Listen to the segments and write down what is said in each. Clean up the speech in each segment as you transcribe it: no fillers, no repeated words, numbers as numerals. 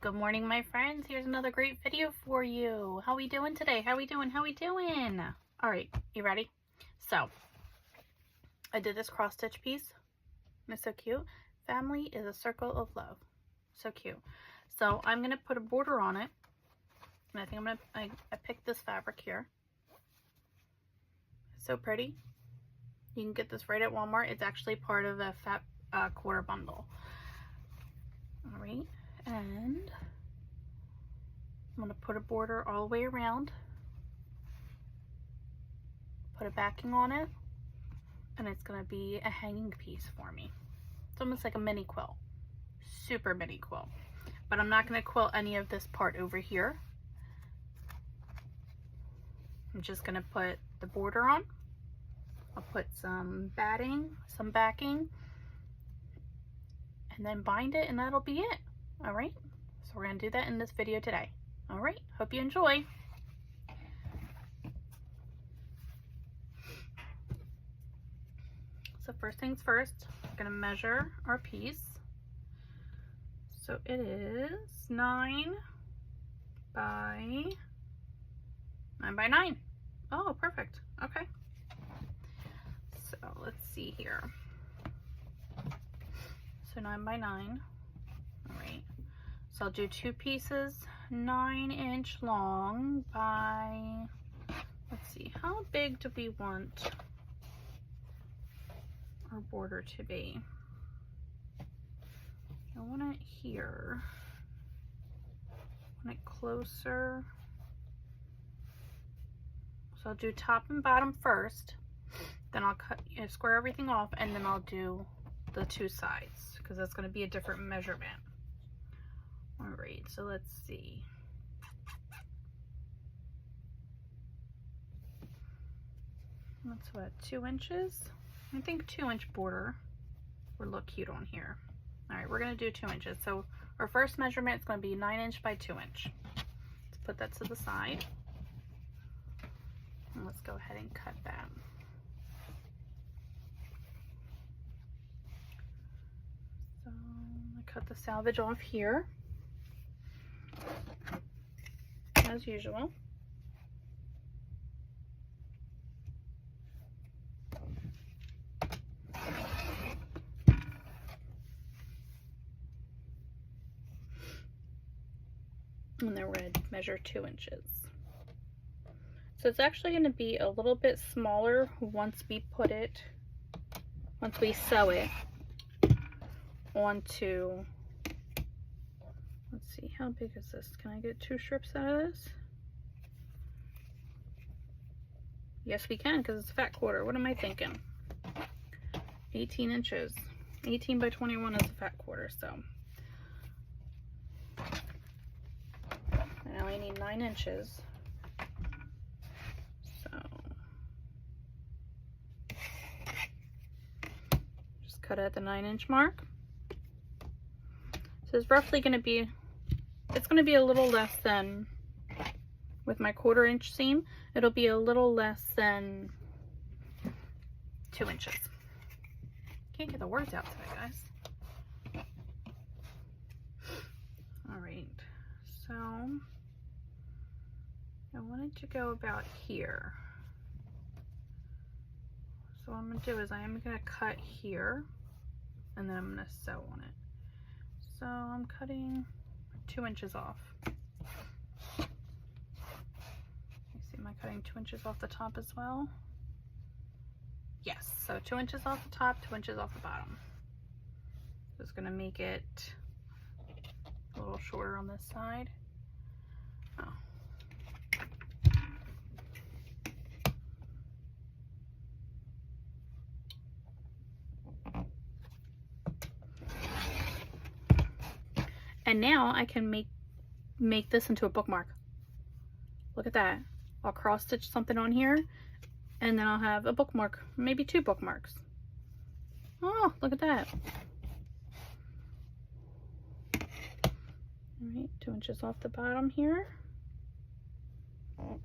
Good morning, my friends. Here's another great video for you. How we doing today? How we doing? All right, you ready? So I did this cross stitch piece. It's so cute. Family is a circle of love. So cute. So I'm gonna put a border on it, and I think I picked this fabric here. So pretty. You can get this right at Walmart. It's actually part of a fat quarter bundle. All right. And I'm going to put a border all the way around, put a backing on it, and it's going to be a hanging piece for me. It's almost like a mini quilt, super mini quilt. But I'm not going to quilt any of this part over here. I'm just going to put the border on. I'll put some batting, some backing, and then bind it, and that'll be it. All right, so we're gonna do that in this video today. All right, hope you enjoy. So first things first, we're gonna measure our piece. So it is 9 by 9. Oh, perfect. Okay. So let's see here. So 9 by 9. All right. So I'll do 2 pieces, 9-inch long by, let's see, how big do we want our border to be? I want it here. I want it closer. So I'll do top and bottom first. Then I'll cut, square everything off, and then I'll do the 2 sides because that's going to be a different measurement. All right, so let's see. That's what, 2 inches? I think 2-inch border would look cute on here. All right, we're going to do 2 inches. So our first measurement is going to be 9-inch by 2-inch. Let's put that to the side. And let's go ahead and cut that. So I cut the salvage off here, as usual. And then we're going to measure 2 inches. So it's actually going to be a little bit smaller once we sew it onto, let's see, how big is this? Can I get 2 strips out of this? Yes, we can, because it's a fat quarter. What am I thinking? 18 inches. 18 by 21 is a fat quarter, so. Now I need 9 inches. So just cut at the 9-inch mark. So it's roughly going to be, it's going to be a little less than, with my 1/4 inch seam, it'll be a little less than 2 inches. Can't get the words out today, guys. All right, so I wanted to go about here. So what I'm going to do is I am going to cut here, and then I'm going to sew on it. So I'm cutting 2 inches off. Let me see, am I cutting 2 inches off the top as well? Yes, so 2 inches off the top, 2 inches off the bottom. Just going to make it a little shorter on this side. Oh. And now I can make this into a bookmark. Look at that. I'll cross stitch something on here, and then I'll have a bookmark, maybe 2 bookmarks. Oh, look at that. All right, 2 inches off the bottom here. So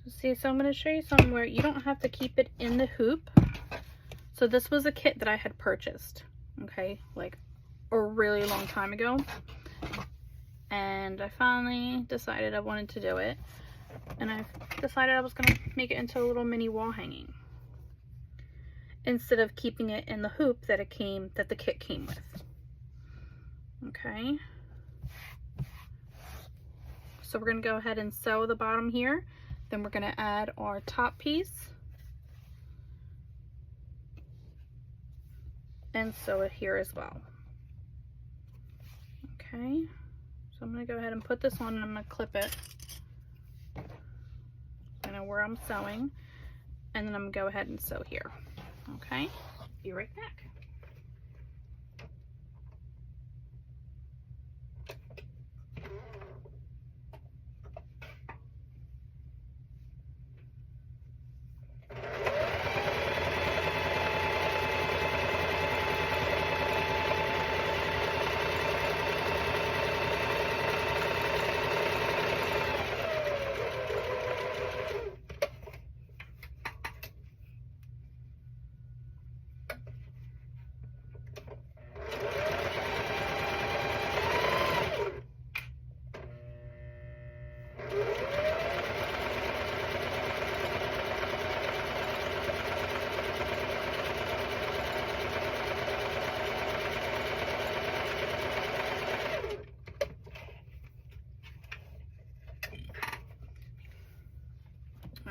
see, so I'm going to show you somewhere you don't have to keep it in the hoop. So this was a kit that I had purchased. okay, like a really long time ago. And I finally decided I wanted to do it. And I decided I was going to make it into a little mini wall hanging, instead of keeping it in the hoop that the kit came with. Okay. So we're going to go ahead and sew the bottom here. Then we're going to add our top piece and sew it here as well. Okay. So I'm going to go ahead and put this on, and I'm going to clip it. I know where I'm sewing, and then I'm going to go ahead and sew here. Okay. Be right back.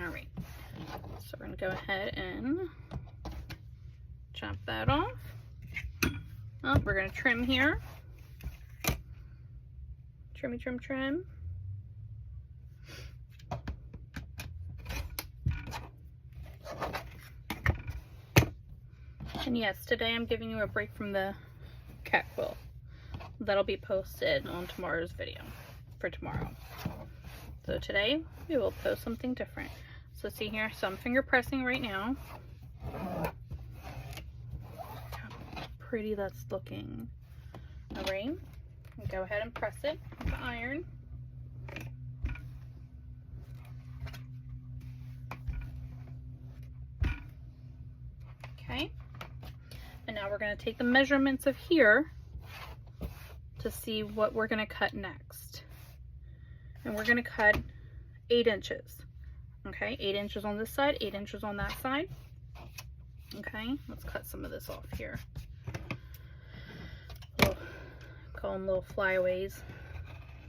All right, so we're gonna go ahead and chop that off. Oh, we're gonna trim here. Trimmy, trim, trim. And yes, today I'm giving you a break from the cat quilt. That'll be posted on tomorrow's video for tomorrow. So today we will post something different. So see here, so I'm finger pressing right now. Look how pretty that's looking. All right, go ahead and press it with the iron. Okay, and now we're going to take the measurements of here to see what we're going to cut next. And we're going to cut 8 inches. Okay, 8 inches on this side, 8 inches on that side. Okay, let's cut some of this off here. Call them little flyaways,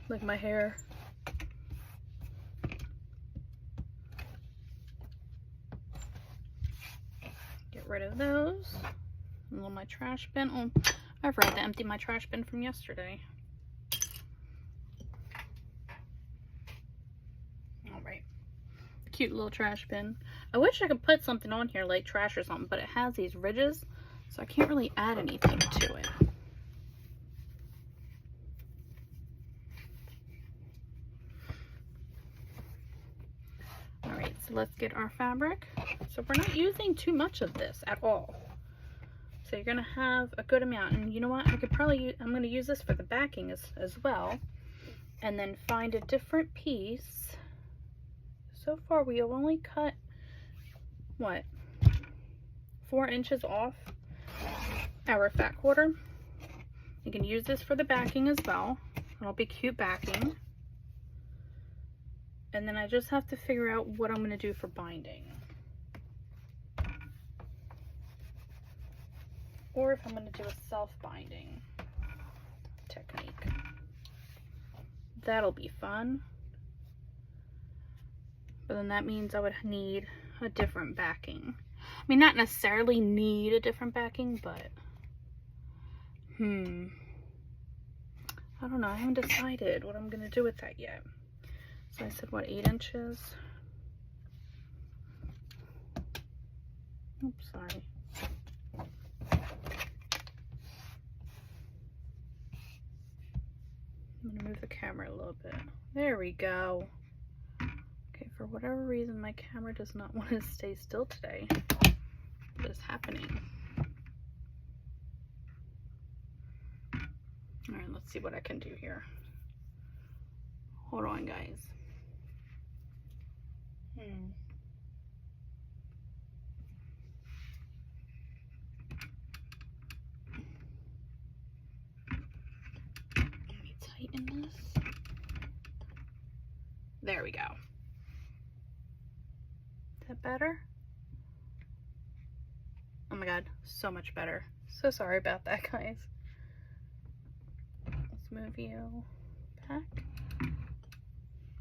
like my hair. Get rid of those. And my trash bin. Oh, I forgot to empty my trash bin from yesterday. Cute little trash bin. I wish I could put something on here like trash or something, but it has these ridges, so I can't really add anything to it. Alright, so let's get our fabric. So we're not using too much of this at all. So you're gonna have a good amount, and you know what? I could probably use, I'm gonna use this for the backing as well, and then find a different piece. So far we have only cut, what, 4 inches off our fat quarter. You can use this for the backing as well. It'll be cute backing. And then I just have to figure out what I'm going to do for binding. Or if I'm going to do a self-binding technique. That'll be fun. But then that means I would need a different backing. I mean, not necessarily need a different backing, but I don't know. I haven't decided what I'm going to do with that yet. So I said, what, 8 inches? Oops, sorry. I'm going to move the camera a little bit. There we go. Okay, for whatever reason, my camera does not want to stay still today. What is happening? Alright, let's see what I can do here. Hold on, guys. tighten this. There we go. Is that better? Oh my god, so much better. So sorry about that, guys. Let's move you back.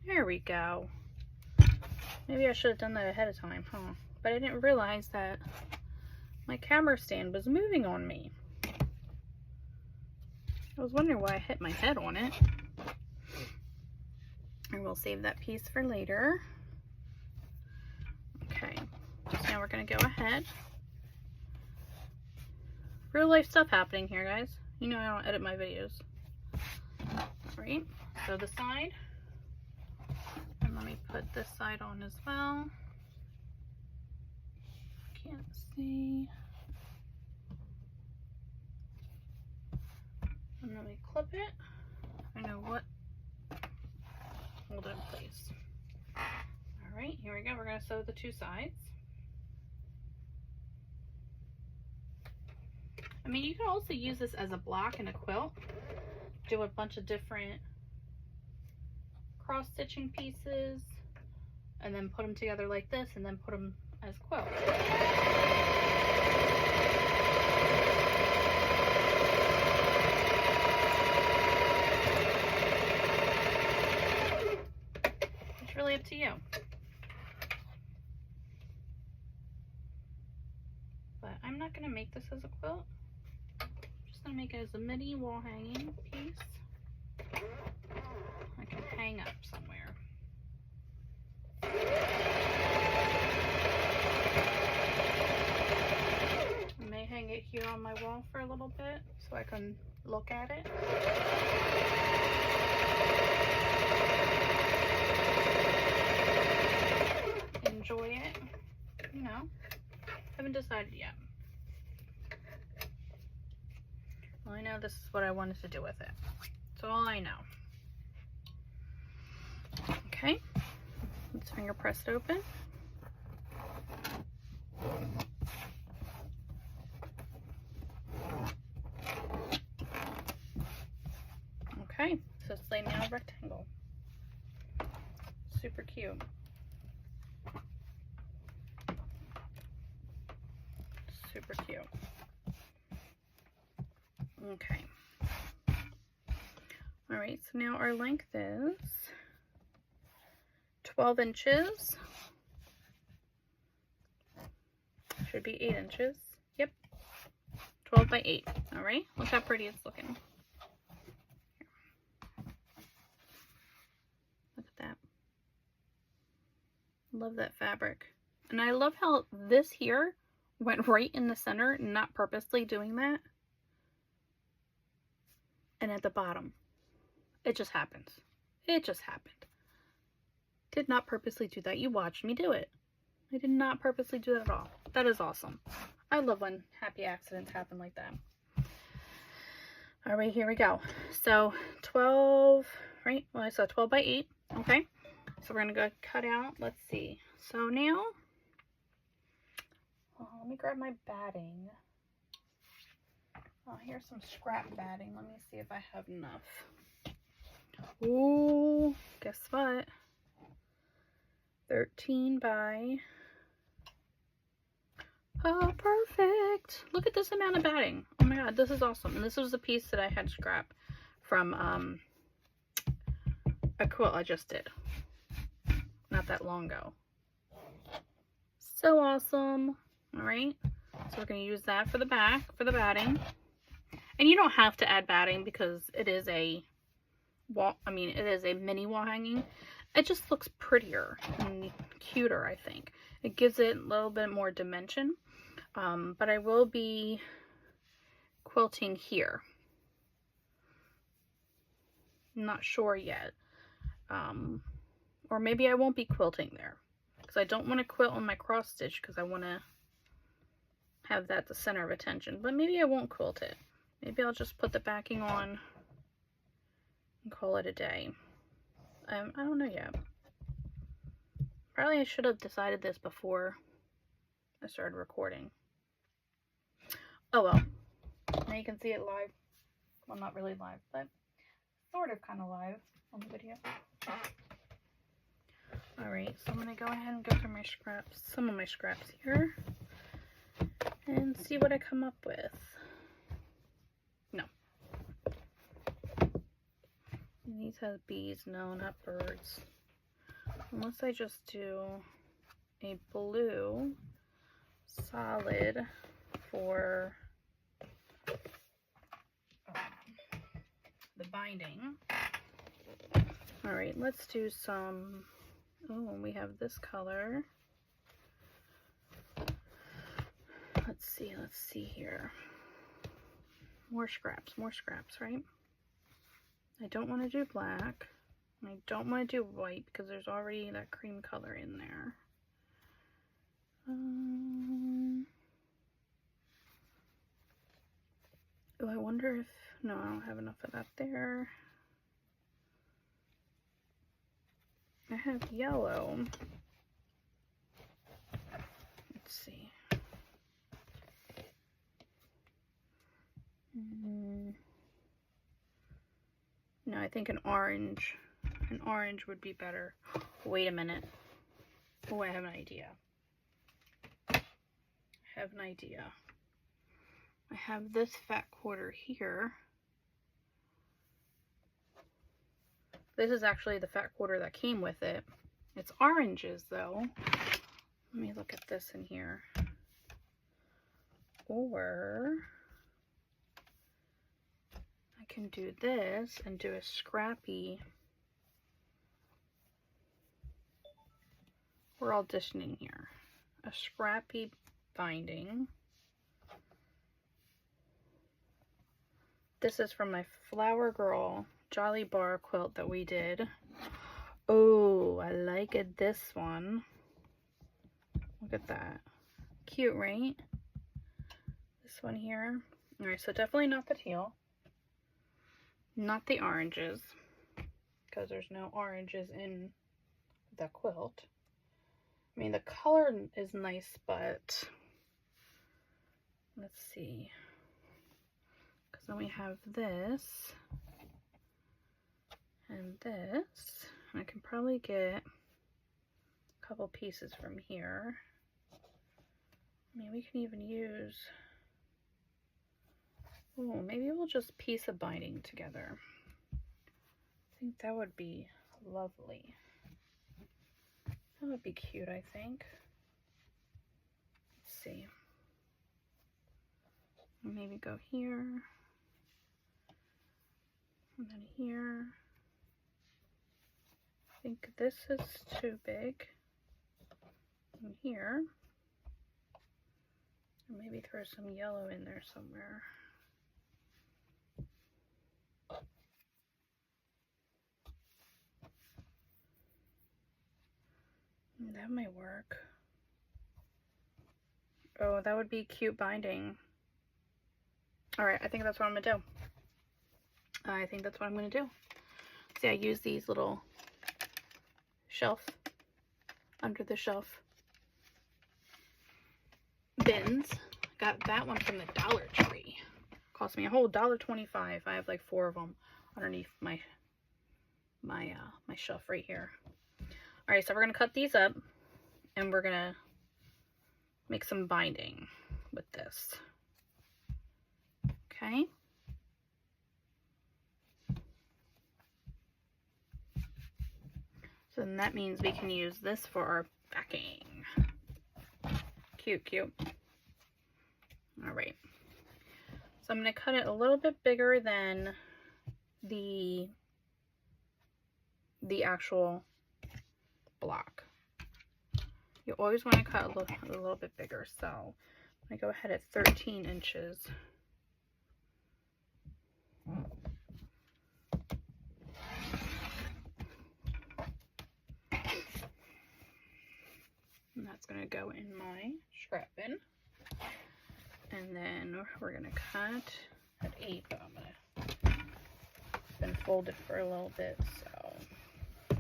There we go. Maybe I should have done that ahead of time, huh? But I didn't realize that my camera stand was moving on me. I was wondering why I hit my head on it. And we'll save that piece for later. Okay, so now we're gonna go ahead. Real life stuff happening here, guys. You know I don't edit my videos. Alright, so the side. And let me put this side on as well. Can't see. And then we clip it. I know what. Hold it in place. Alright, here we go. We're going to sew the two sides. I mean, you can also use this as a block in a quilt. Do a bunch of different cross-stitching pieces and then put them together like this and then put them as quilts. It's really up to you. But I'm not going to make this as a quilt. I'm just going to make it as a mini wall hanging piece. I can hang up somewhere. I may hang it here on my wall for a little bit so I can look at it. Enjoy it. You know, haven't decided yet. Well, I know this is what I wanted to do with it. That's all I know. Okay, let's finger press it open. Okay, so it's laying out a rectangle. Super cute. Super cute. Okay. All right, so now our length is 12 inches. Should be 8 inches. Yep. 12 by 8. All right, look how pretty it's looking. Look at that. Love that fabric. And I love how this here went right in the center, not purposely doing that. And at the bottom, it just happens. It just happened. Did not purposely do that. You watched me do it. I did not purposely do that at all. That is awesome. I love when happy accidents happen like that. All right, here we go. So 12, right? Well, I saw 12 by 8. Okay. So we're going to go cut out. Let's see. So now, let me grab my batting. Oh, here's some scrap batting. Let me see if I have enough. Ooh, guess what? 13 by... Oh, perfect. Look at this amount of batting. Oh my god, this is awesome. And this was a piece that I had scrap from a quilt I just did. Not that long ago. So awesome. All right. So we're going to use that for the back, for the batting. And you don't have to add batting because it is a wall, it is a mini wall hanging. It just looks prettier and cuter, I think. It gives it a little bit more dimension. But I will be quilting here. I'm not sure yet. Or maybe I won't be quilting there. Because I don't want to quilt on my cross stitch because I want to have that the center of attention. But maybe I won't quilt it. Maybe I'll just put the backing on and call it a day. I don't know yet. Probably I should have decided this before I started recording. Oh well. Now you can see it live. Well, not really live, but sort of kind of live on the video. Alright, so I'm going to go ahead and go through my scraps, some of my scraps here, and see what I come up with. No. These have bees, no, not birds. Unless I just do a blue solid for the binding. Alright, let's do some, oh, we have this color. Let's see here. More scraps, right? I don't want to do black. I don't want to do white because there's already that cream color in there. Oh, I wonder if, no, I don't have enough of that there. I have yellow. Let's see. No, I think an orange would be better. Wait a minute. Oh, I have an idea. I have this fat quarter here. This is actually the fat quarter that came with it. It's oranges though. Let me look at this in here. Or I can do this and do a scrappy. We're auditioning here. A scrappy binding. This is from my Flower Girl Jolly Bar quilt that we did. Oh, I like it, this one. Look at that. Cute, right? This one here. Alright, so definitely not the teal. Not the oranges. Because there's no oranges in the quilt. I mean, the color is nice, but let's see. Because then we have this and this. I can probably get a couple pieces from here. I mean, we can even use, oh, maybe we'll just piece a binding together. I think that would be lovely. That would be cute, I think. Let's see. Maybe go here. And then here. I think this is too big. And here. And maybe throw some yellow in there somewhere. That might work. Oh, that would be cute binding. Alright, I think that's what I'm gonna do. See, I use these little under the shelf bins. Got that one from the Dollar Tree. Cost me a whole $1.25. I have like 4 of them underneath my shelf right here. Alright, so we're going to cut these up and we're going to make some binding with this. Okay. So then that means we can use this for our backing. Cute, cute. Alright. So I'm going to cut it a little bit bigger than the actual block. You always want to cut a little bit bigger, so I'm going to go ahead at 13 inches. And that's going to go in my scrap bin. And then we're going to cut at 8, but it's been folded for a little bit, so I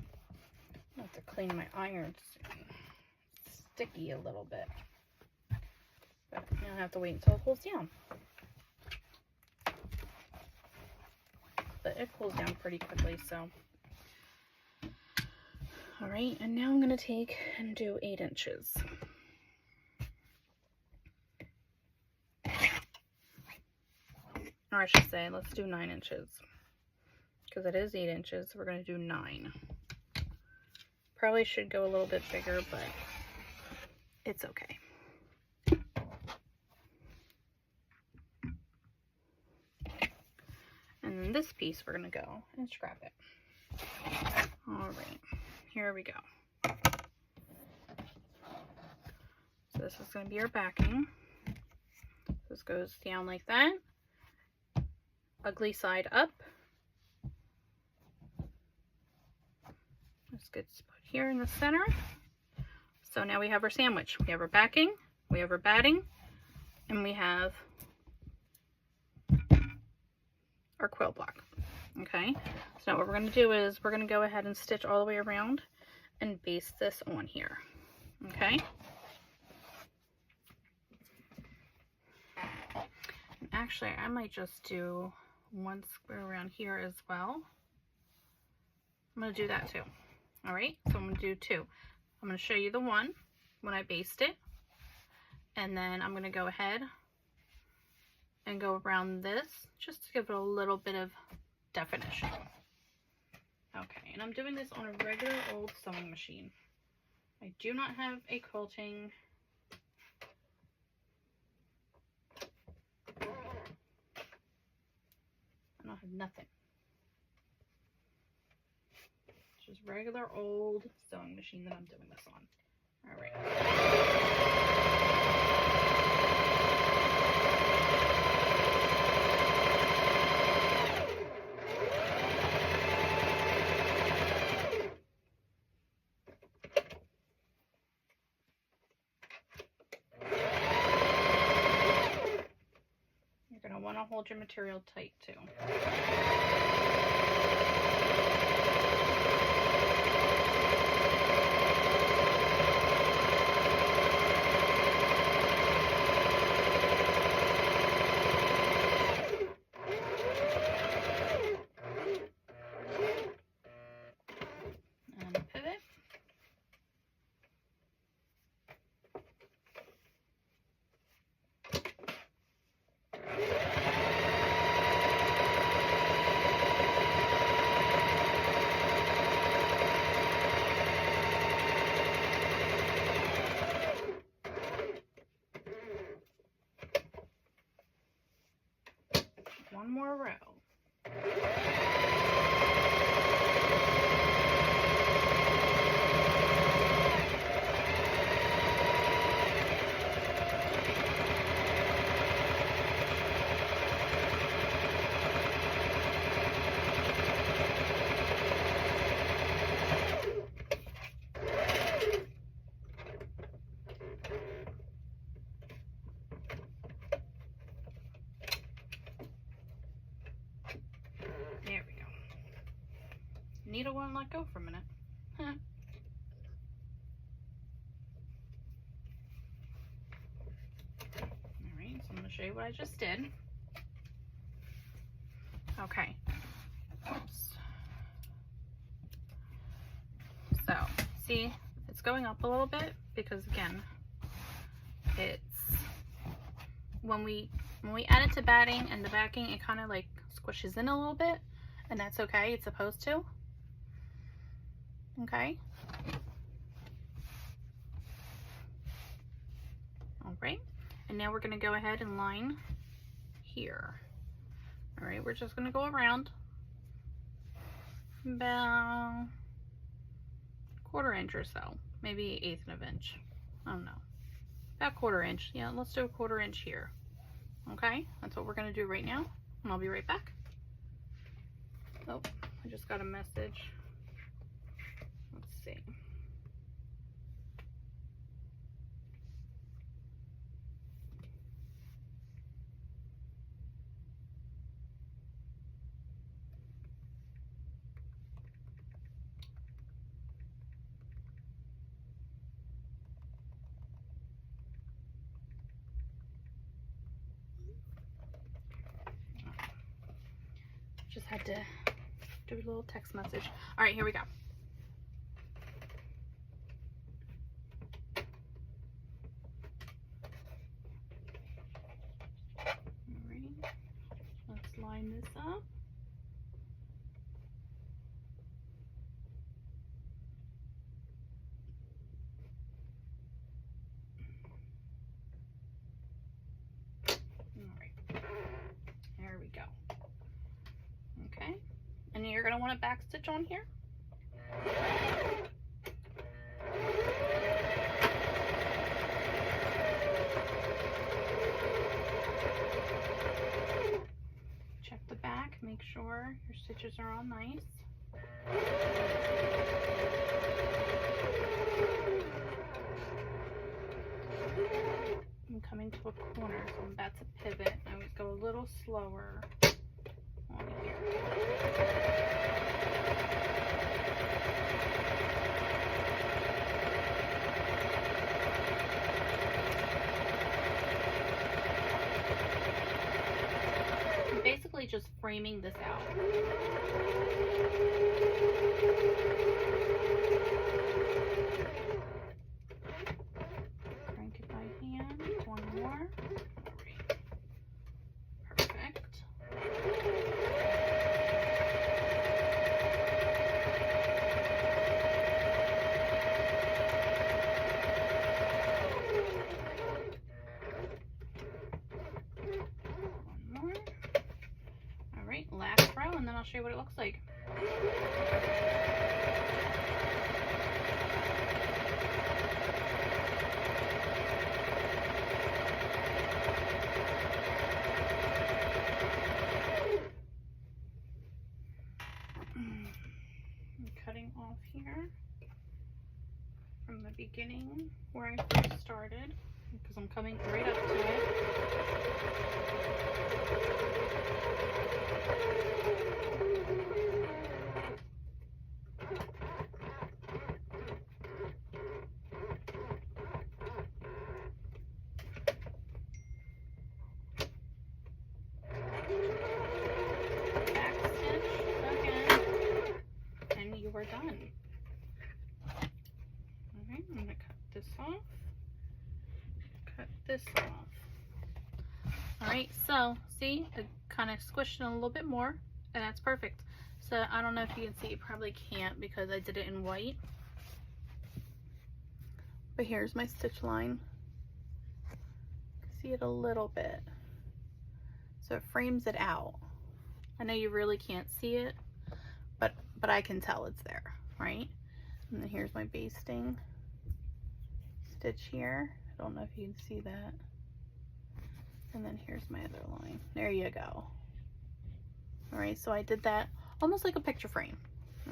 have to clean my iron soon. It's sticky a little bit. But I'll have to wait until it cools down. But it cools down pretty quickly, so. All right, and now I'm gonna take and do 8 inches. Or I should say, let's do 9 inches. Because it is 8 inches, so we're gonna do 9. Probably should go a little bit bigger, but it's okay. And then this piece, we're gonna go and scrap it. All right, here we go. So this is gonna be our backing. This goes down like that. Ugly side up. This gets put here in the center. So now we have our sandwich. We have our backing, we have our batting, and we have our quilt block. Okay, so now what we're going to do is we're going to go ahead and stitch all the way around and base this on here. Okay, and actually I might just do one square around here as well. I'm going to do that too. All right, so I'm going to do 2. I'm going to show you the one when I based it, and then I'm going to go ahead and go around this just to give it a little bit of definition. Okay, and I'm doing this on a regular old sewing machine. I do not have a quilting. I don't have nothing. Just regular old sewing machine that I'm doing this on. All right. You're going to want to hold your material tight too. One more row. There we go. Needle won't let go for a minute. Huh. Alright, so I'm going to show you what I just did. Okay. Oops. So, see, it's going up a little bit because, again, it's when we add it to batting and the backing, it kind of like squishes in a little bit, and that's okay. It's supposed to. Okay. All right. And now we're going to go ahead and line here. All right. We're just going to go around about 1/4 inch or so, maybe 1/8 of an inch. I don't know. About 1/4 inch. Yeah, let's do a 1/4 inch here. Okay. That's what we're going to do right now. And I'll be right back. Oh, I just got a message. Let's see. Just had to do a little text message. All right, here we go. All right, let's line this up. All right, there we go. Okay, and you're gonna want to back stitch on here. Check the back, make sure your stitches are all nice. I'm coming to a corner, so I'm about to pivot. I would go a little slower on here. I'm basically just framing this out. Crank it by hand. One more. All right. Perfect. One more. All right, last row, and then I'll show you what it looks like. I'm cutting off here from the beginning where I first started because I'm coming right up to it. We're done. Alright, I'm going to cut this off. Cut this off. Alright, so see, I kind of squished it a little bit more, and that's perfect. So I don't know if you can see, you probably can't because I did it in white. But here's my stitch line. See it a little bit. So it frames it out. I know you really can't see it, but I can tell it's there, right? And then here's my basting stitch here. I don't know if you can see that. And then here's my other line. There you go. All right, so I did that almost like a picture frame,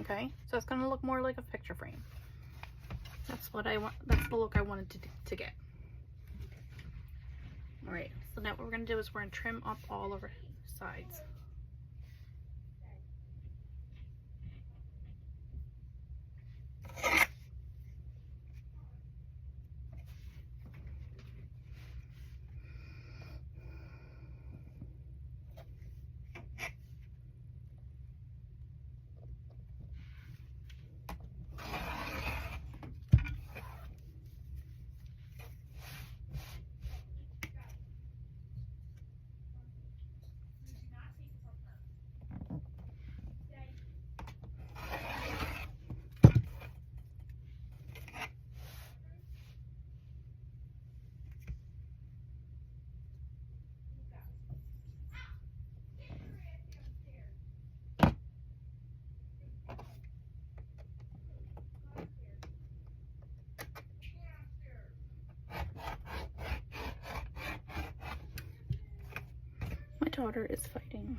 okay? So it's gonna look more like a picture frame. That's what I want, that's the look I wanted to get. All right, so now what we're gonna do is we're gonna trim up all over sides. My daughter is fighting.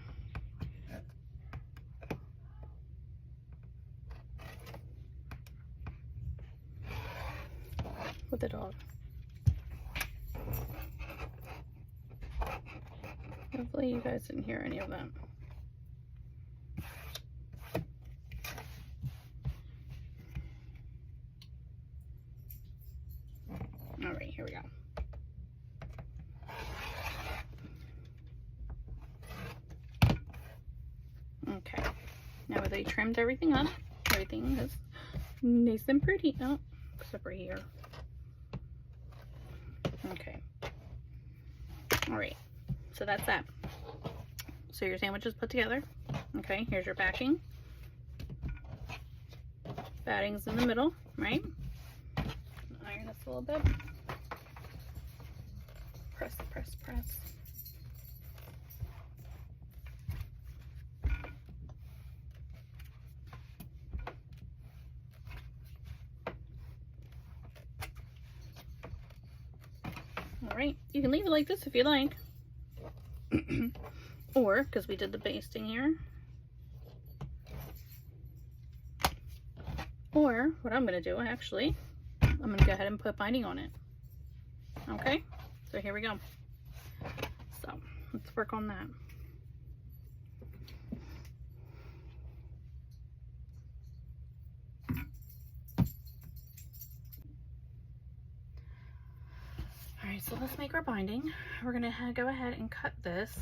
With the dog. Hopefully you guys didn't hear any of that. All right, here we go. they trimmed everything up. Everything is nice and pretty. Oh, except right here. Okay. All right. So that's that. So your sandwich is put together. Okay, here's your backing. Batting's in the middle, right? Iron this a little bit. Press, press, press. All right, you can leave it like this if you like. Or, because we did the basting here. Or, what I'm going to do, actually, I'm going to go ahead and put binding on it. Okay, so here we go. So, let's work on that. Alright, so let's make our binding. We're going to go ahead and cut this.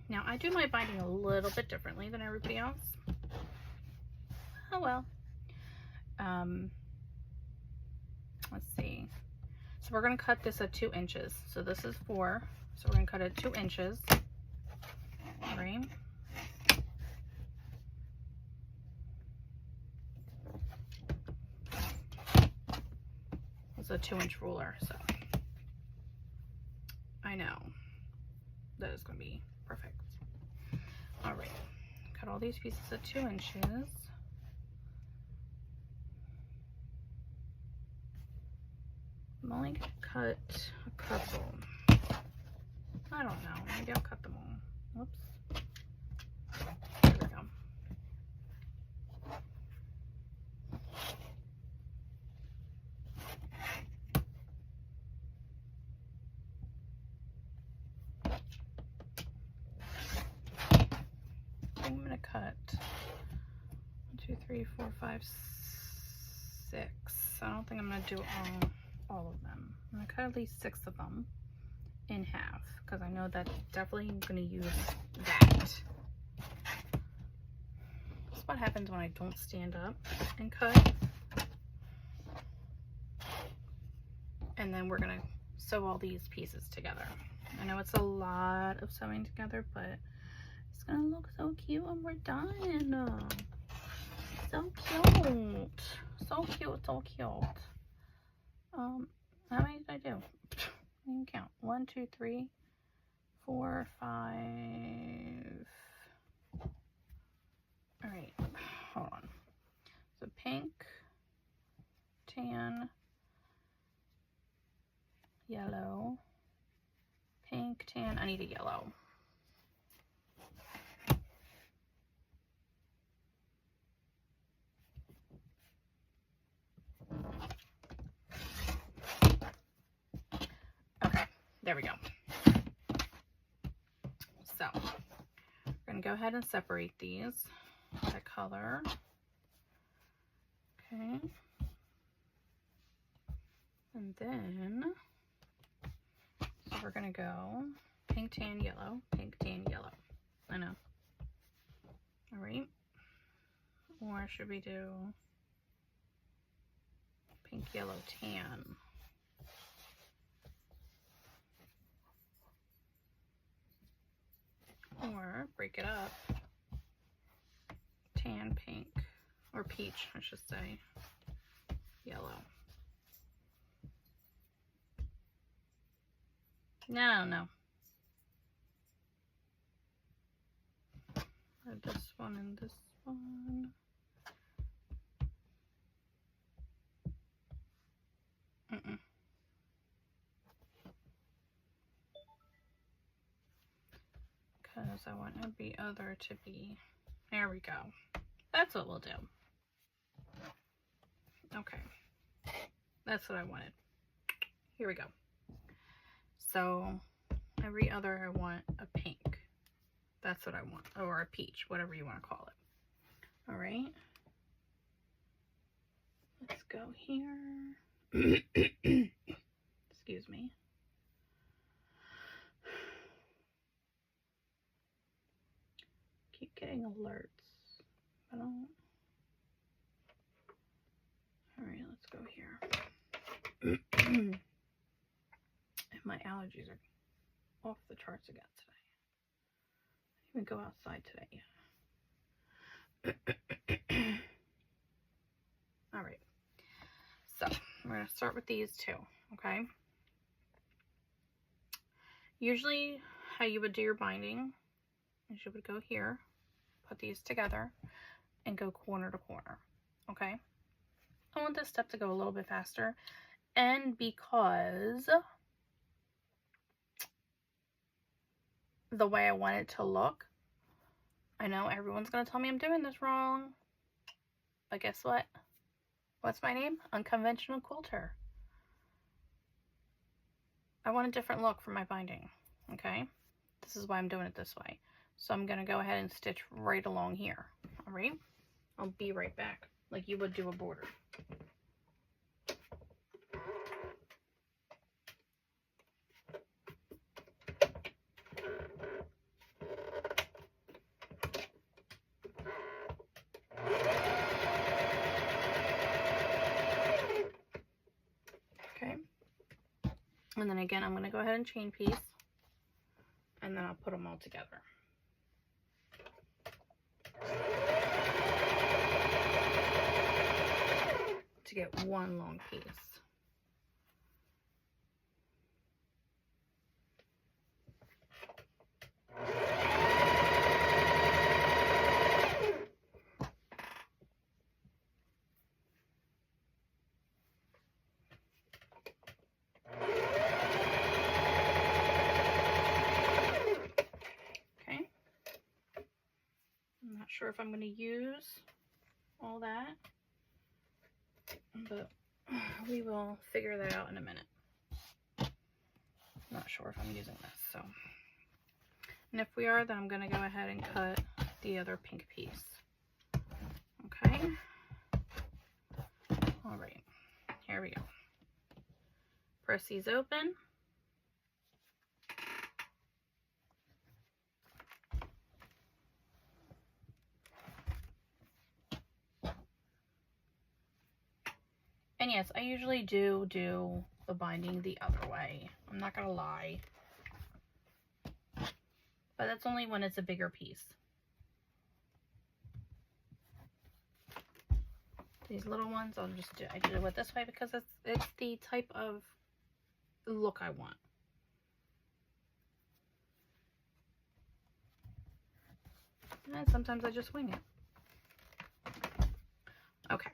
Now, I do my binding a little bit differently than everybody else. Oh well. Let's see. So we're going to cut this at 2 inches. So this is 4. So we're going to cut it 2 inches. Right? It's a 2-inch ruler, so I know that is going to be perfect. All right, cut all these pieces at 2 inches. I'm only going to cut a couple. I don't know. Maybe I'll cut them all. Whoops. There we go. I'm going to cut 1, 2, 3, 4, 5, 6. I don't think I'm going to do all of them. I'm going to cut at least 6 of them in half because I know that definitely I'm going to use that. That's what happens when I don't stand up and cut. And then we're going to sew all these pieces together. I know it's a lot of sewing together, but it's going to look so cute when we're done. So cute. So cute, so cute. How many did I do? I can count. 1, 2, 3, 4, 5. All right, hold on. So pink, tan, yellow, pink, tan. I need a yellow. Okay, there we go. So we're going to go ahead and separate these by color. Okay. And then, so we're going to go pink, tan, yellow, pink, tan, yellow. I know. All right. Or should we do pink, yellow, tan? Or break it up. Tan, pink, or peach, I should say. Yellow. No. This one and this one. Because I want every other to be, there we go. That's what we'll do. Okay. That's what I wanted. Here we go. So every other I want a pink. That's what I want. Or a peach, whatever you want to call it. All right. Let's go here. Excuse me. Keep getting alerts I don't. All right, let's go here. And my allergies are off the charts again today. I didn't even go outside today. All right. So we're going to start with these two, okay? Usually how you would do your binding is you would go here, put these together, and go corner to corner, okay? I want this step to go a little bit faster, and because the way I want it to look, I know everyone's going to tell me I'm doing this wrong, but guess what? What's my name? Unconventional Quilter. I want a different look for my binding, okay? This is why I'm doing it this way. So I'm going to go ahead and stitch right along here, all right? I'll be right back, like you would do a border. Okay. And then again, I'm going to go ahead and chain piece, and then I'll put them all together. To get one long piece. Okay. I'm not sure if I'm going to use all that, but we will figure that out in a minute. Not sure if I'm using this, so. And if we are, then I'm going to go ahead and cut the other pink piece. Okay. All right. Here we go. Press these open. And yes, I usually do the binding the other way. I'm not gonna lie. But that's only when it's a bigger piece. These little ones, I did it this way because it's the type of look I want. And sometimes I just wing it. Okay.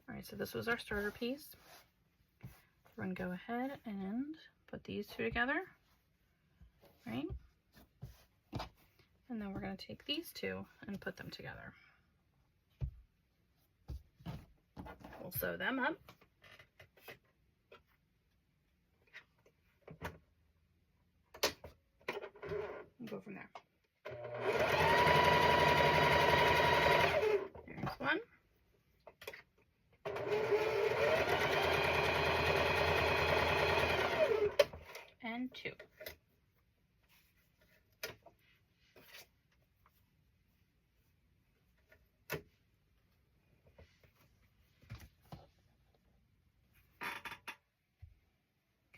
Alright, so this was our starter piece. We're going to go ahead and put these two together, right? And then we're going to take these two and put them together. We'll sew them up. And go from there. There's one. And two.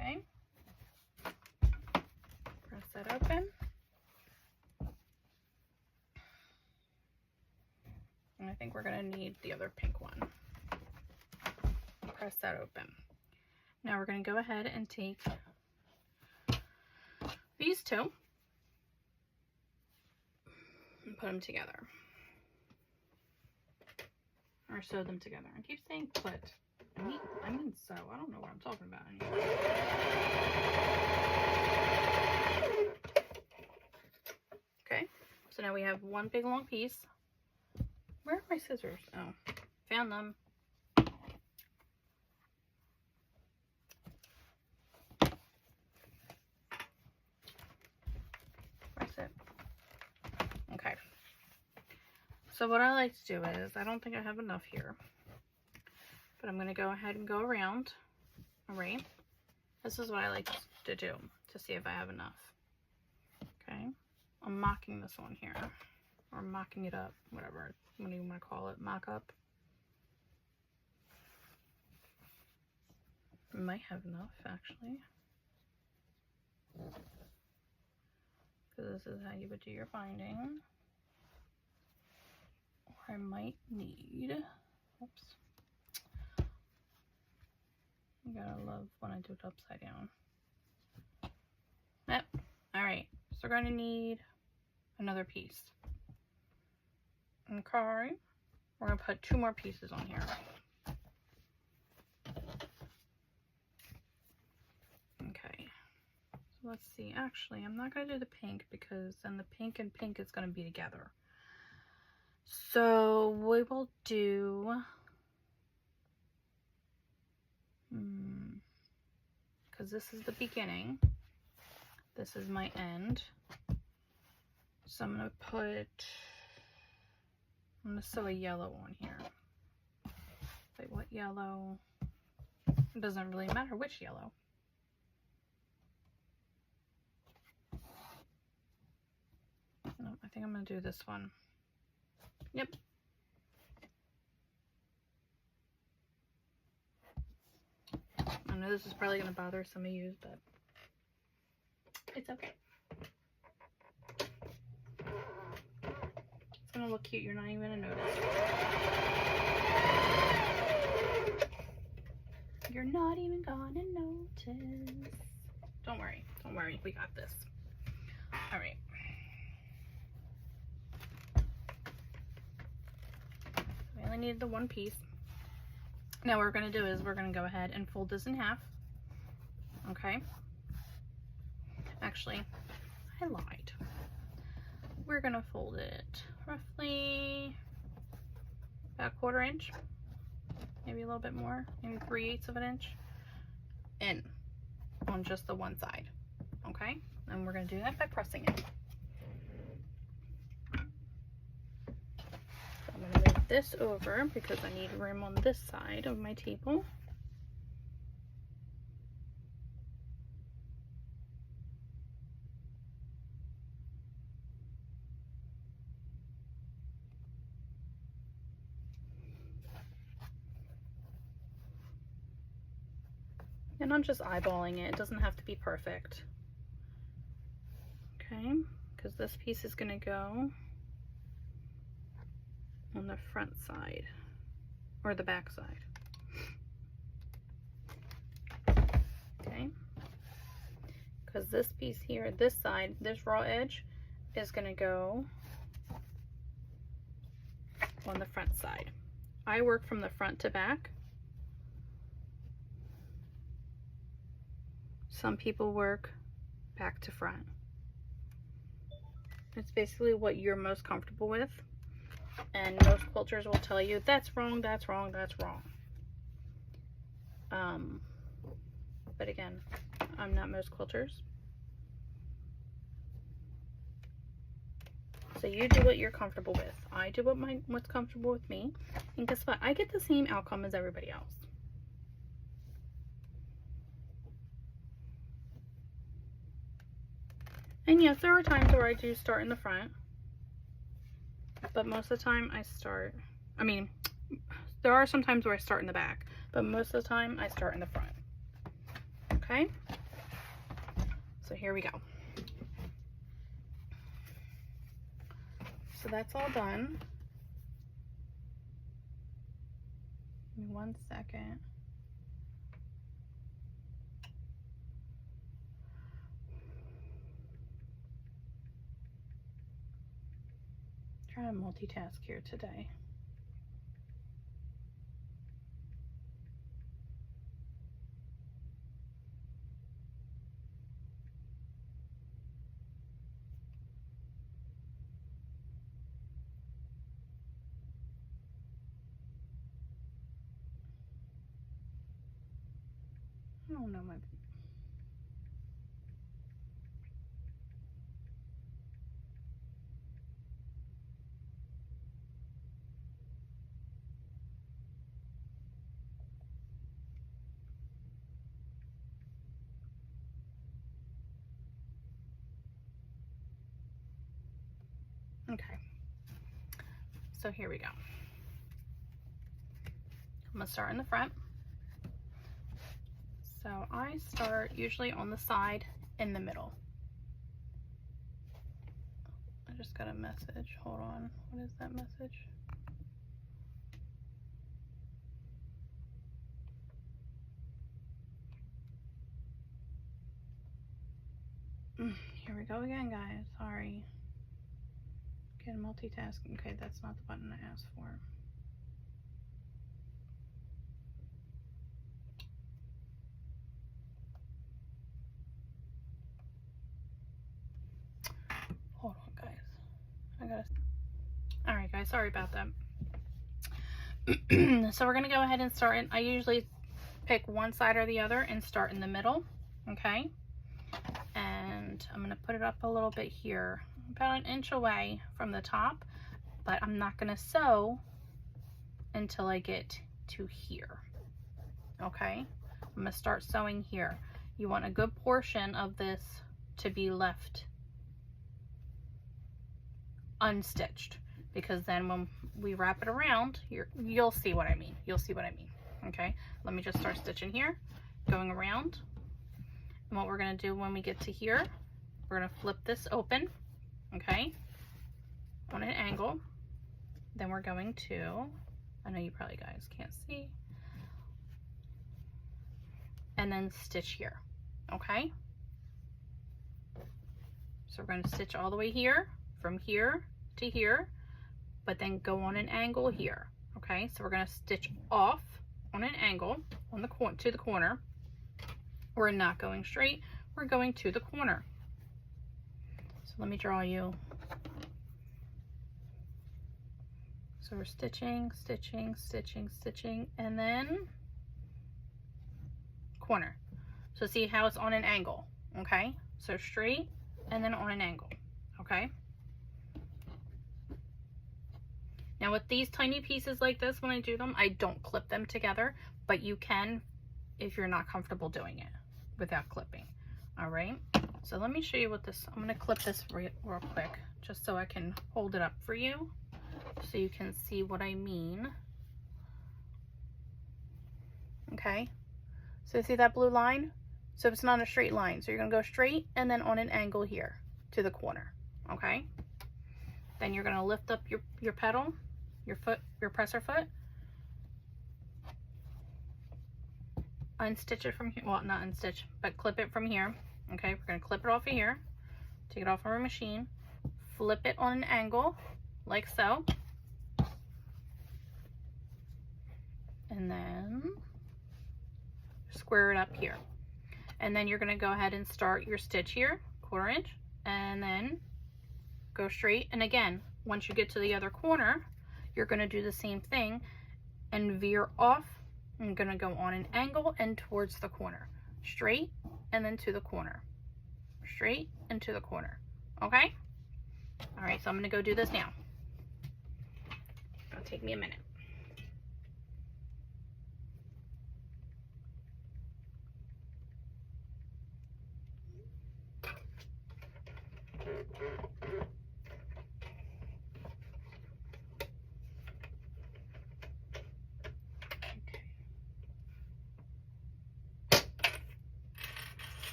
Okay. Press that open. And I think we're going to need the other pink one. Press that open. Now we're going to go ahead and take these two and put them together. Or sew them together. I keep saying put. I mean sew. I don't know what I'm talking about anymore. Okay, so now we have one big long piece. Where are my scissors? Oh, found them. That's it. Okay. So what I like to do is, I don't think I have enough here, but I'm going to go ahead and go around. All right. This is what I like to do to see if I have enough. Okay, I'm mocking this one here, or mocking it up, whatever you want to call it, mock up. Might have enough actually, because this is how you would do your binding. Or I might need, oops, you gotta love when I do it upside down. Yep. All right, so we're gonna need another piece. Okay, we're gonna put 2 more pieces on here. Okay, so let's see. Actually, I'm not gonna do the pink because then the pink and pink is gonna be together. So we will do, because this is the beginning, this is my end. So I'm gonna sew a yellow on here. Wait, what yellow? It doesn't really matter which yellow. No, I think I'm gonna do this one. Yep. I know this is probably gonna bother some of you, but it's okay. It's gonna look cute. You're not even gonna notice. You're not even gonna notice. Don't worry. Don't worry. We got this. All right. We only needed the 1 piece. Now what we're gonna do is we're gonna go ahead and fold this in half. Okay. Actually, I lied. We're gonna fold it roughly about 1/4 inch, maybe a little bit more, maybe 3/8 of an inch in on just the one side. Okay, and we're gonna do that by pressing it. So I'm gonna move this over because I need room on this side of my table. And I'm just eyeballing it. It doesn't have to be perfect. Okay, because this piece is gonna go on the front side or the back side. Okay, because this piece here, this side, this raw edge is gonna go on the front side. I work from the front to back. Some people work back to front. It's basically what you're most comfortable with. And most quilters will tell you, that's wrong, that's wrong, that's wrong. But again, I'm not most quilters. So you do what you're comfortable with. I do what's comfortable with me. And guess what? I get the same outcome as everybody else. And yes, there are times where I do start in the front, but most of the time there are some times where I start in the back, but most of the time I start in the front. Okay, so here we go. So that's all done. Give me 1 second. Trying to multitask here today. I don't know my. Okay, so here we go. I'm gonna start in the front. So I start usually on the side in the middle. I just got a message. Hold on. What is that message? Here we go again, guys. Sorry. Again, multitasking. Okay, that's not the button I asked for. Hold on, guys. I gotta. All right, guys. Sorry about that. So we're gonna go ahead and start. I usually pick one side or the other and start in the middle. Okay. And I'm gonna put it up a little bit here, about an inch away from the top, but I'm not gonna sew until I get to here. Okay. I'm gonna start sewing here. You want a good portion of this to be left unstitched, because then when we wrap it around, you'll see what I mean. You'll see what I mean. Okay, let me just start stitching here, going around. And what we're gonna do when we get to here, we're gonna flip this open, okay, on an angle. Then we're going to, I know you probably guys can't see, and then stitch here, okay? So we're going to stitch all the way here, from here to here, but then go on an angle here, okay? So we're going to stitch off on an angle on the to the corner. We're not going straight, we're going to the corner. So let me draw you. So we're stitching, stitching, stitching, stitching, and then corner. So see how it's on an angle, okay? So straight and then on an angle, okay? Now with these tiny pieces like this, when I do them, I don't clip them together, but you can if you're not comfortable doing it without clipping, all right? So let me show you what this, I'm gonna clip this real quick, just so I can hold it up for you, so you can see what I mean. Okay, so see that blue line? So it's not a straight line, so you're gonna go straight and then on an angle here to the corner, okay? Then you're gonna lift up your pedal, your foot, your presser foot, unstitch it from here, well, not unstitch, but clip it from here, okay? We're gonna clip it off of here, take it off our machine, flip it on an angle, like so, and then square it up here. And then you're gonna go ahead and start your stitch here, 1/4 inch, and then go straight. And again, once you get to the other corner, you're gonna do the same thing and veer off. I'm gonna go on an angle and towards the corner, straight and then to the corner, straight and to the corner, okay? All right, so I'm gonna go do this now. It'll take me a minute.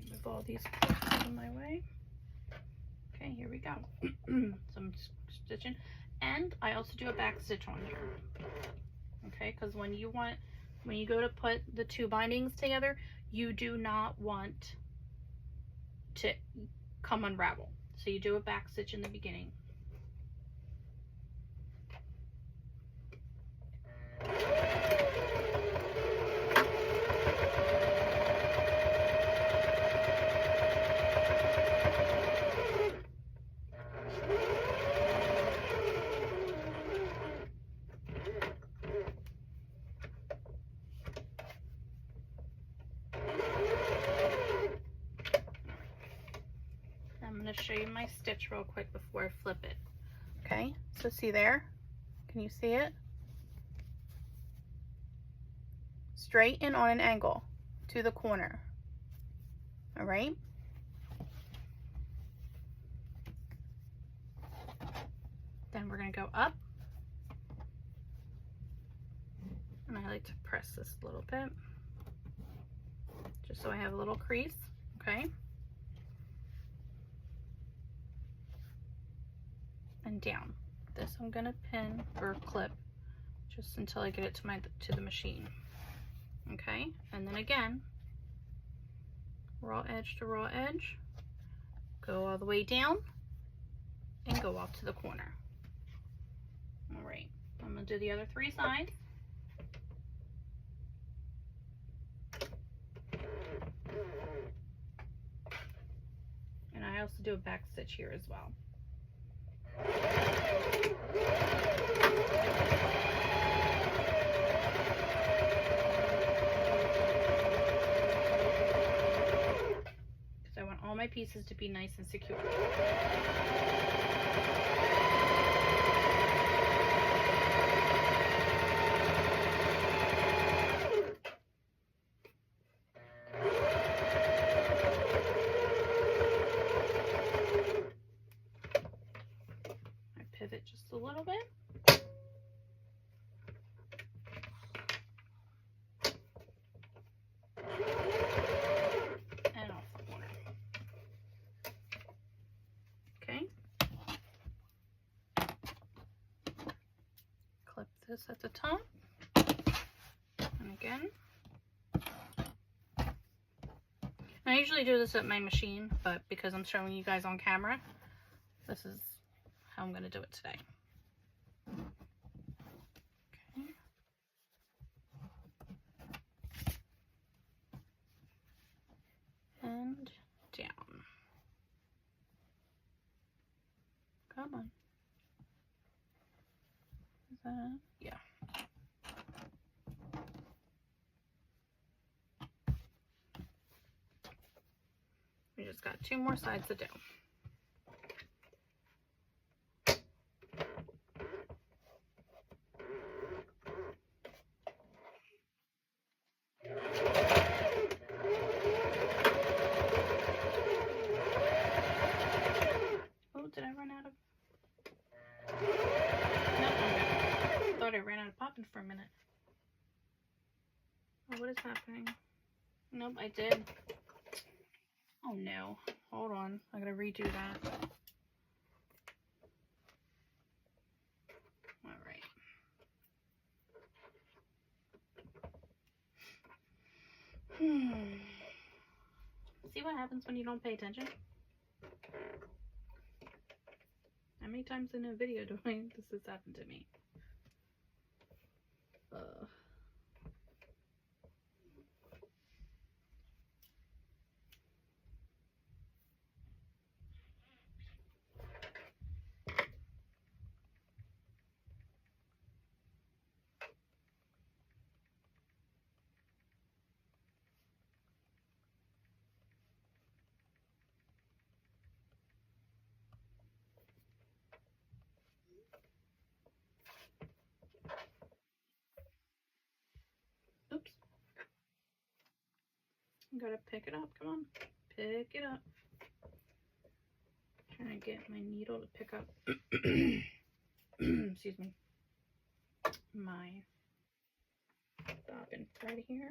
Move all these out of my way. Okay, here we go. Some stitching, and I also do a back stitch on here. Okay, because when you go to put the two bindings together, you do not want to come unravel. So you do a back stitch in the beginning. Show you my stitch real quick before I flip it. Okay, so see there, can you see it? Straight and on an angle to the corner. All right, then we're going to go up. And I like to press this a little bit, just so I have a little crease, okay? And down. This I'm going to pin or clip just until I get it to the machine, okay? And then again, raw edge to raw edge, go all the way down, and go off to the corner. All right, I'm going to do the other 3 sides. And I also do a back stitch here as well. Because I want all my pieces to be nice and secure. Pivot just a little bit. And off the corner. Okay. Clip this at the top. And again. I usually do this at my machine, but because I'm showing you guys on camera, this is how I'm going to do it today. Okay. And down. Come on. Is that it? Yeah. We just got 2 more sides to do. Did I run out of? Nope, I'm good. I thought I ran out of popping for a minute. Oh, what is happening? Nope, I did. Oh no. Hold on. I gotta redo that. Alright. See what happens when you don't pay attention? How many times in a video this has happened to me? Oops. I gotta pick it up. Come on. Pick it up. Trying to get my needle to pick up. Excuse me. My bobbin thread here.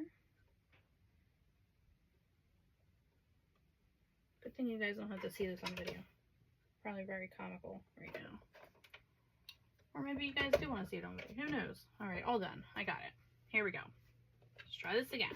Good thing you guys don't have to see this on video. Probably very comical right now. Or maybe you guys do want to see it on video. Who knows? Alright, all done. I got it. Here we go. Let's try this again.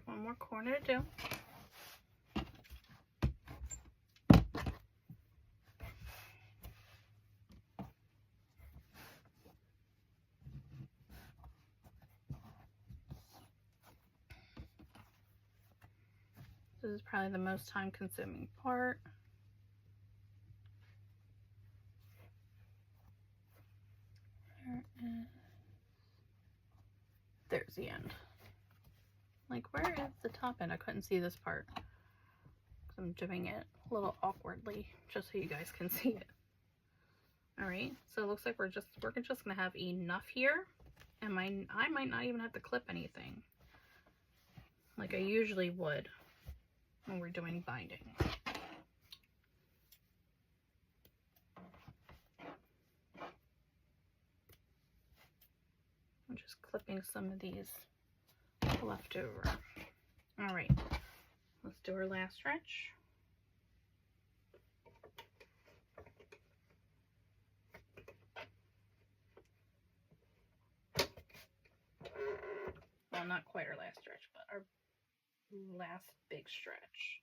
One more corner to do. This is probably the most time consuming part. There's the end. Like, where is the top end? I couldn't see this part. I'm doing it a little awkwardly just so you guys can see it. Alright, so it looks like we're just gonna have enough here, and I might not even have to clip anything like I usually would when we're doing binding. I'm just clipping some of these left over. Alright, let's do our last stretch. Well, not quite our last stretch, but our last big stretch.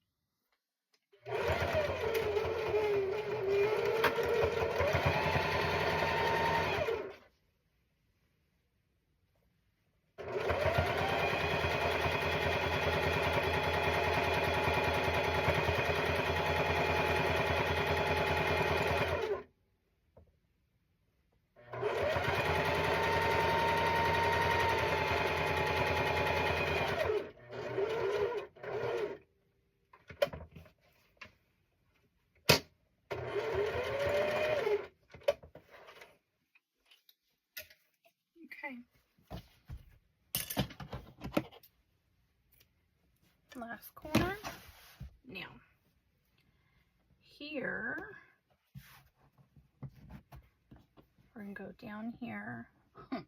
Last corner. Now, here, we're going to go down here. I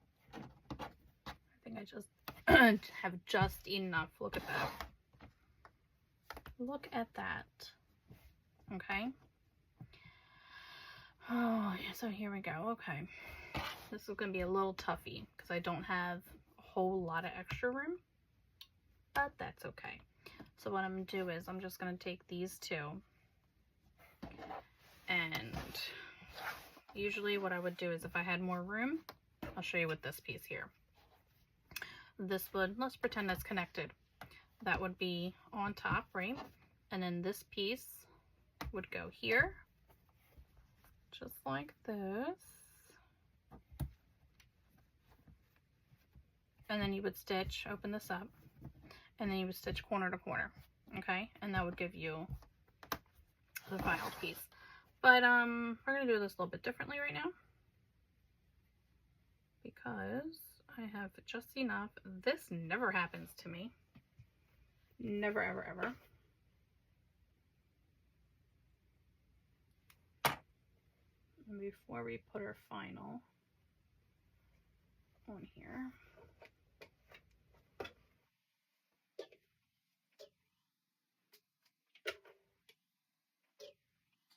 think I just have just enough. Look at that. Look at that. Okay. Oh, yeah, so here we go. Okay. This is going to be a little toughy because I don't have a whole lot of extra room, but that's okay. So what I'm going to do is I'm just going to take these two, and usually what I would do is if I had more room, I'll show you with this piece here. This would, let's pretend that's connected. That would be on top, right? And then this piece would go here, just like this. And then you would stitch, open this up, and then you would stitch corner to corner, okay? And that would give you the final piece. But we're gonna do this a little bit differently right now because I have just enough. This never happens to me. Never, ever, ever. And before we put our final on here,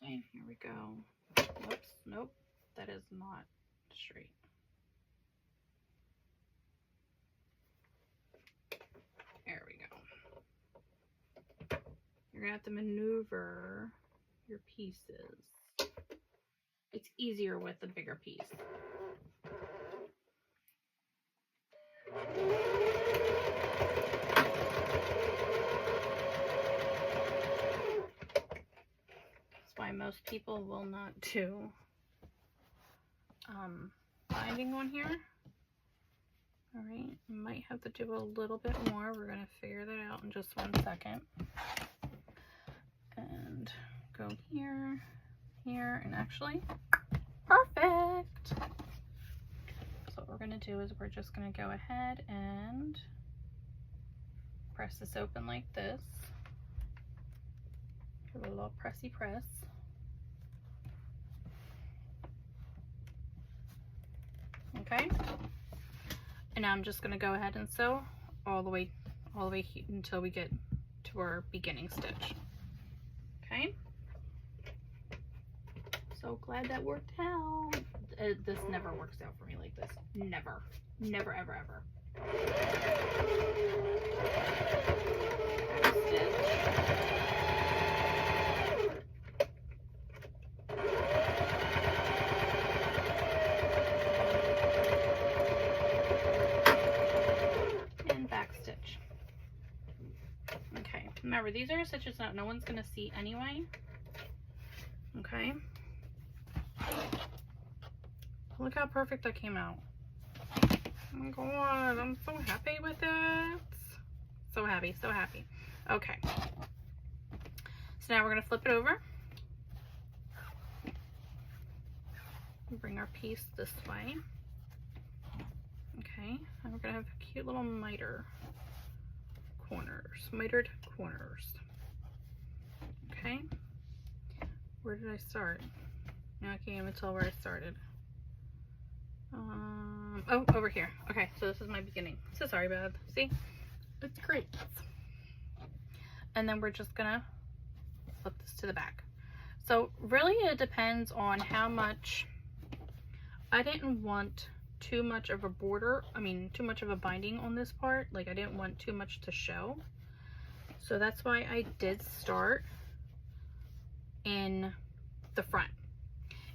okay, here we go. Whoops, nope, that is not straight. There we go. You're gonna have to maneuver your pieces. It's easier with a bigger piece. That's why most people will not do binding on here. All right, might have to do a little bit more. We're gonna figure that out in just 1 second. And go here, here, and actually, perfect. So what we're gonna do is we're just gonna go ahead and press this open like this. Give it a little pressy press. Okay. And now I'm just gonna go ahead and sew all the way until we get to our beginning stitch. Okay. So glad that worked out. This never works out for me like this. Never. Never, ever, ever. Remember, these are stitches that no one's going to see anyway. Okay. Look how perfect that came out. Oh my god, I'm so happy with it. So happy, so happy. Okay. So now we're going to flip it over. Bring our piece this way. Okay, and we're going to have cute little mitered corners. Okay. Where did I start? Now I can't even tell where I started. Oh, over here. Okay, so this is my beginning. So sorry, babe. See? It's great. And then we're just gonna flip this to the back. So really it depends on how much. I didn't want too much of a border, too much of a binding on this part. Like, I didn't want too much to show. So that's why I did start in the front.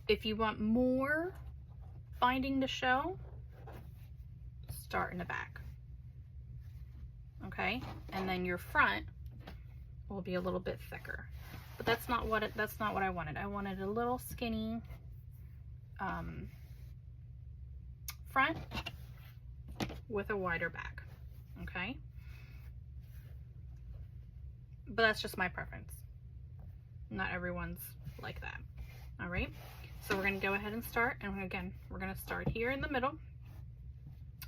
If you want more binding to show, start in the back. Okay, and then your front will be a little bit thicker. But that's not what I wanted. I wanted a little skinny front with a wider back. Okay, but that's just my preference. Not everyone's like that. All right, so we're going to go ahead and start, and again, we're going to start here in the middle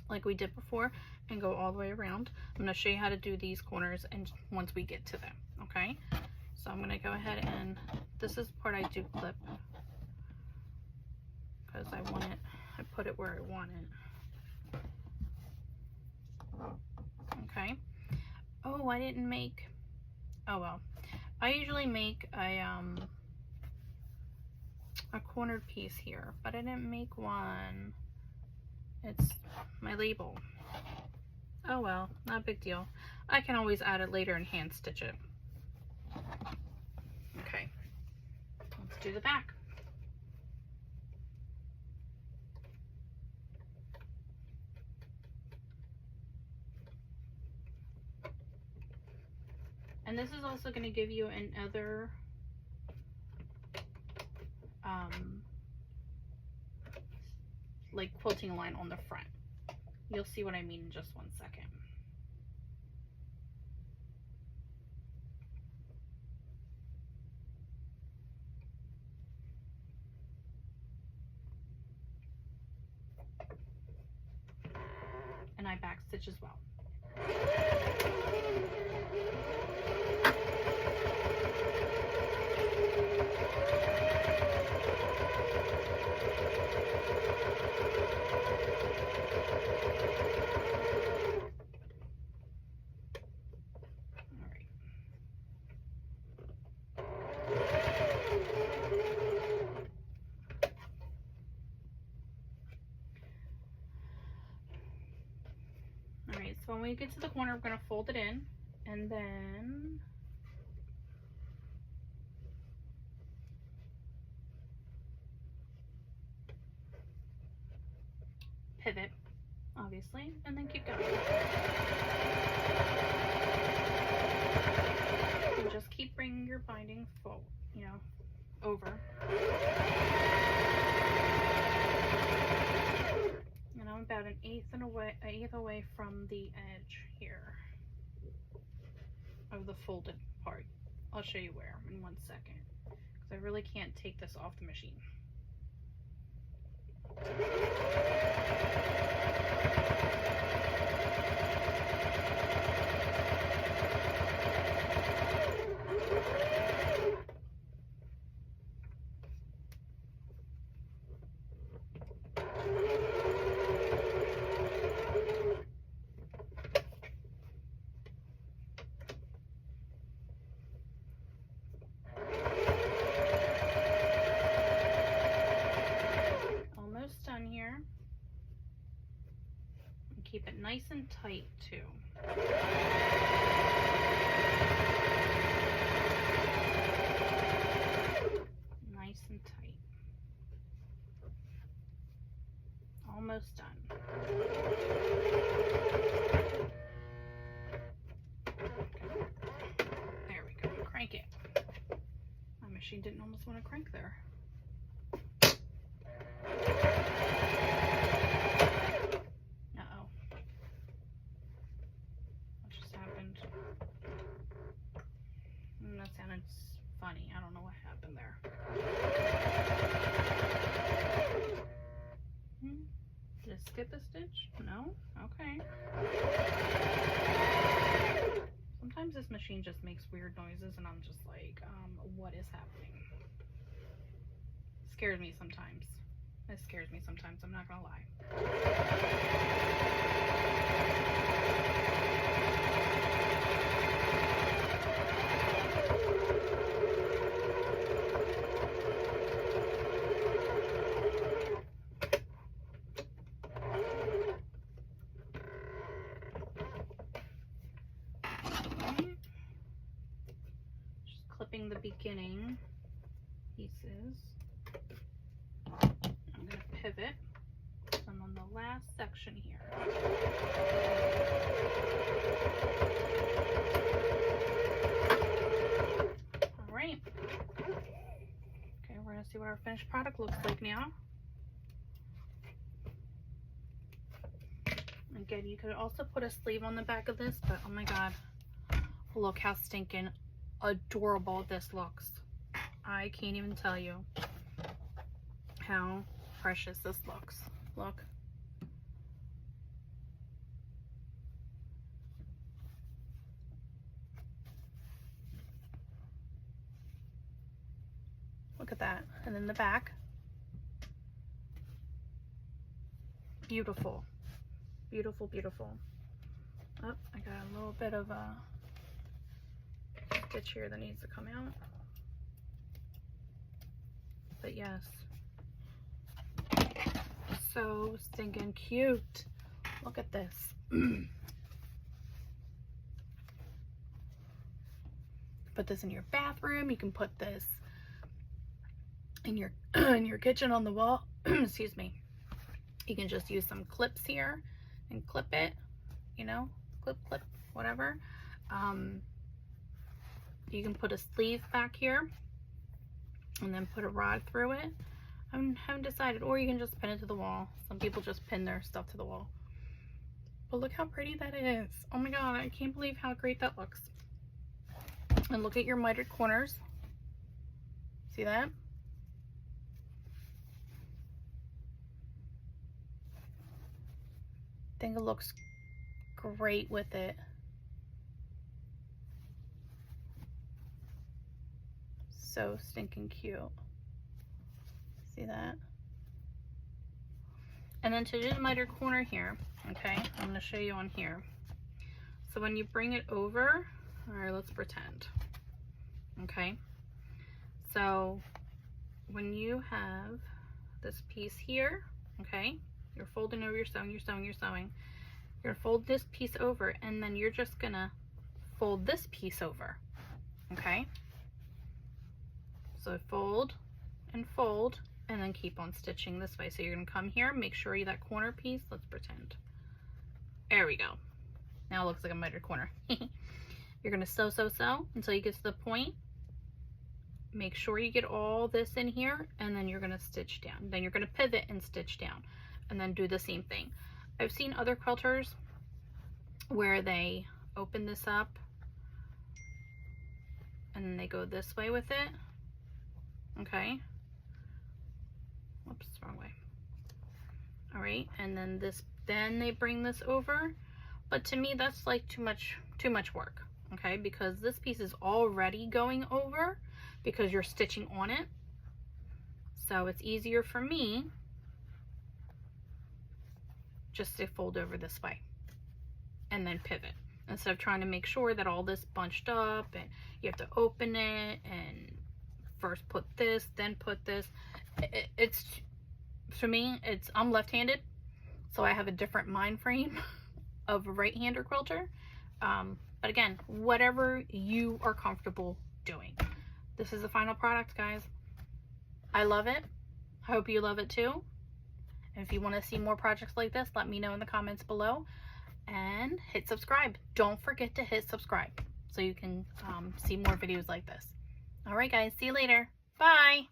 like we did before and go all the way around. I'm going to show you how to do these corners and once we get to them. Okay, so I'm going to go ahead, and this is the part I do clip because I put it where I want it. Okay. Oh, I didn't make, oh well. I usually make a cornered piece here, but I didn't make one. It's my label. Oh well, not a big deal. I can always add it later and hand stitch it. Okay, let's do the back. And this is also going to give you another like quilting line on the front. You'll see what I mean in just one second. And I back stitch as well. So when we get to the corner, we're going to fold it in and then pivot, obviously, and then keep going. And just keep bringing your binding forward, over. And I'm about an eighth away from the edge here of the folded part. I'll show you where in 1 second, because I really can't take this off the machine. Keep it nice and tight too. Nice and tight. Almost done. didn't almost want to crank there. Uh-oh. What just happened? That sounded funny. I don't know what happened there. Did it skip a stitch? No? Okay. Sometimes this machine just makes weird noises and I'm just like, what is happening? It scares me sometimes. It scares me sometimes, I'm not gonna lie. Clipping the beginning pieces. I'm going to pivot. So I'm on the last section here. All right. Okay, we're going to see what our finished product looks like now. Again, you could also put a sleeve on the back of this, but oh my god, look how stinking adorable this looks. I can't even tell you how precious this looks. Look. Look at that. And then the back. Beautiful. Beautiful, beautiful. Oh, I got a little bit of a stitch here that needs to come out. But yes. So stinking cute. Look at this. Put this in your bathroom. You can put this in your in your kitchen on the wall. Excuse me. You can just use some clips here and clip it, you know, clip, whatever. You can put a sleeve back here and then put a rod through it. I haven't decided, or you can just pin it to the wall. Some people just pin their stuff to the wall. But look how pretty that is. Oh my god, I can't believe how great that looks. And look at your mitered corners. See that? I think it looks great with it. So stinking cute. See that? And then to do the mitered corner here, okay, I'm going to show you on here. So when you bring it over, all right, let's pretend. Okay, so when you have this piece here, okay, you're folding over, you're sewing, you're sewing, you're sewing. You're gonna fold this piece over, and then you're just gonna fold this piece over, okay? So fold, and then keep on stitching this way. So you're gonna come here, make sure that corner piece, let's pretend. There we go. Now it looks like a mitered corner. You're gonna sew, sew, sew until you get to the point. Make sure you get all this in here, and then you're gonna stitch down. Then you're gonna pivot and stitch down, and then do the same thing. I've seen other quilters where they open this up and then they go this way with it. Okay. Whoops, wrong way. All right, and then then they bring this over. But to me, that's like too much work. Okay, because this piece is already going over because you're stitching on it. So it's easier for me just to fold over this way and then pivot, instead of trying to make sure that all this bunched up and you have to open it and first put this, then put this. It's, for me, I'm left-handed, so I have a different mind frame of a right-hander quilter. But again, whatever you are comfortable doing. This is the final product, guys. I love it. I hope you love it too. And if you want to see more projects like this, let me know in the comments below. And hit subscribe. Don't forget to hit subscribe so you can see more videos like this. All right, guys. See you later. Bye.